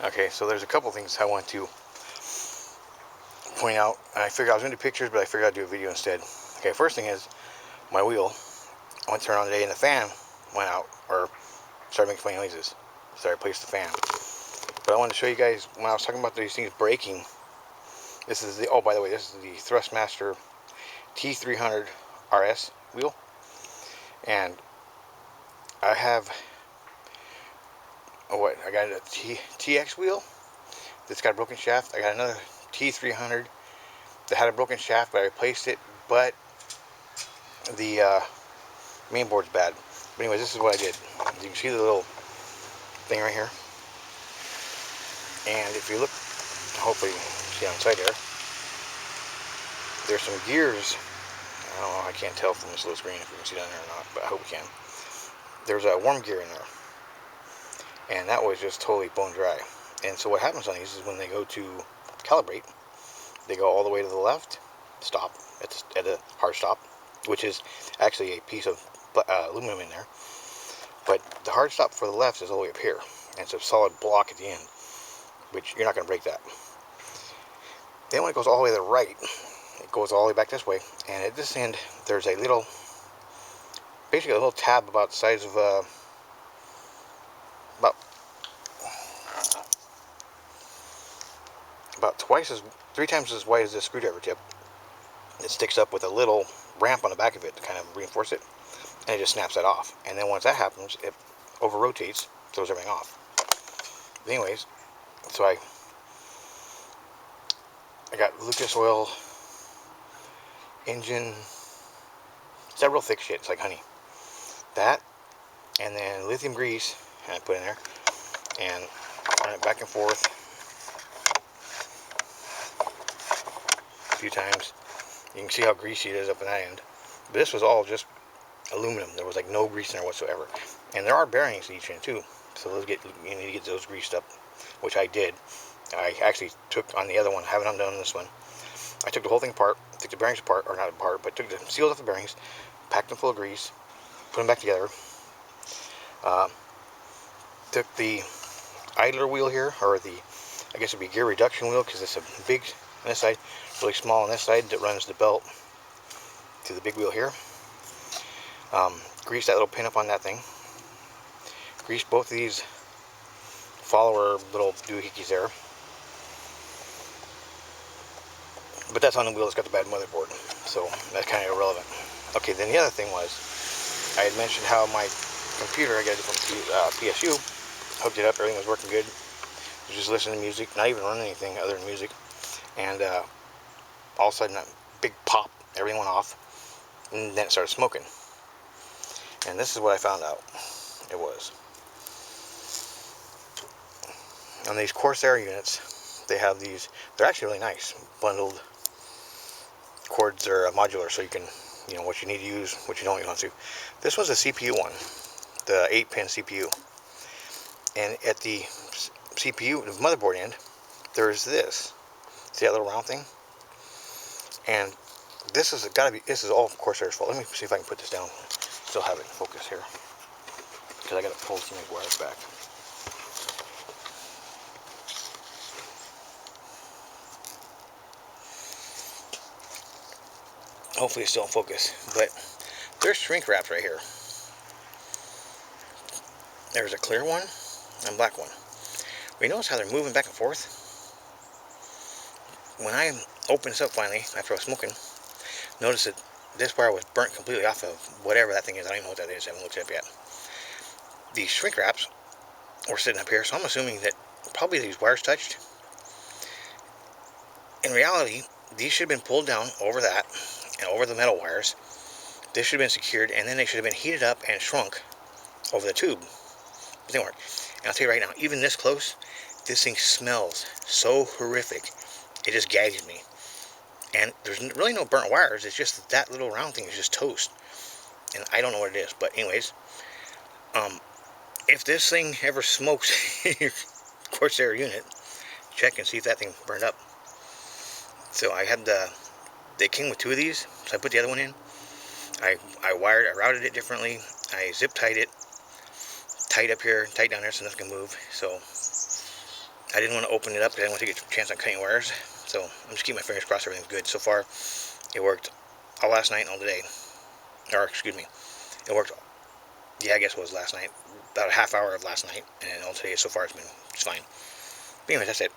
Okay, so there's a couple things I want to point out. I figured I was going to do pictures, but I figured I'd do a video instead. Okay, first thing is my wheel. I went to turn on today and the fan went out, or started making funny noises. So I replaced the fan. But I wanted to show you guys, when I was talking about these things breaking, this is the, oh, by the way, this is the Thrustmaster T300 RS wheel. And I have, I got a TX wheel that's got a broken shaft. I got another T300 that had a broken shaft, but I replaced it. But the main board's bad. But anyways, this is what I did. You can see the little thing right here. And if you look, hopefully you can see on the side there, there's some gears. I don't know, I can't tell from this little screen if you can see down there or not, but I hope you can. There's a worm gear in there. And that was just totally bone dry. And so what happens on these is when they go to calibrate, they go all the way to the left, stop at a hard stop, which is actually a piece of aluminum in there. But the hard stop for the left is all the way up here, and it's a solid block at the end, which you're not going to break that. Then when it goes all the way to the right, it goes all the way back this way, and at this end there's a little, basically a little tab about the size of about three times as wide as this screwdriver tip. It sticks up with a little ramp on the back of it to kind of reinforce it, and it just snaps that off. And then once that happens, it over rotates, throws everything off. But anyways, so I got Lucas oil, engine, several thick shits like honey. That, and then lithium grease, and I put in there, and run it back and forth a few times. You can see how greasy it is up in that end. But this was all just aluminum. There was like no grease in there whatsoever. And there are bearings in each end too. So you need to get those greased up, which I did. I actually took on the other one, haven't undone this one. I took the whole thing apart, took the bearings apart, or not apart, but took the seals off the bearings, packed them full of grease, put them back together. Took the idler wheel here, or the, I guess it'd be gear reduction wheel, because it's a big on this side, really small on this side, that runs the belt to the big wheel here. Grease that little pin up on that thing. Grease both of these follower little doohickeys there. But that's on the wheel that's got the bad motherboard, so that's kind of irrelevant. Okay, then the other thing was, I had mentioned how my computer, I got it from PSU, hooked it up, everything was working good. I was just listening to music, not even running anything other than music. And all of a sudden, a big pop, everything went off, and then it started smoking. And this is what I found out it was. On these Corsair units, they have these, they're actually really nice, bundled cords are modular, so you can, you know, what you need to use, what you don't want to. This was a CPU one, the 8-pin CPU. And at the CPU, the motherboard end, there's this. See that little round thing? And this is this is all Corsair's fault. Let me see if I can put this down. Still have it in focus here, because I got to pull some of these wires back. Hopefully it's still in focus. But there's shrink wraps right here. There's a clear one and a black one. We notice how they're moving back and forth? When I opened this up finally, after I was smoking, notice that this wire was burnt completely off of whatever that thing is. I don't even know what that is. I haven't looked it up yet. These shrink wraps were sitting up here, so I'm assuming that probably these wires touched. In reality, these should have been pulled down over that and over the metal wires. This should have been secured, and then they should have been heated up and shrunk over the tube. But they weren't. And I'll tell you right now, even this close, this thing smells so horrific. It just gags me. And there's really no burnt wires. It's just that little round thing is just toast. And I don't know what it is. But anyways, if this thing ever smokes in your Corsair unit, check and see if that thing burned up. So I had they came with two of these, so I put the other one in. I routed it differently. I zip tied it, tight up here, tight down there so nothing can move. So I didn't want to open it up because I didn't want to take a chance on cutting wires. So I'm just keeping my fingers crossed everything's good. So far, it worked all last night and all today. Or, excuse me, it worked, yeah, I guess it was last night. About a half hour of last night. And all today so far it's been just fine. But anyways, that's it.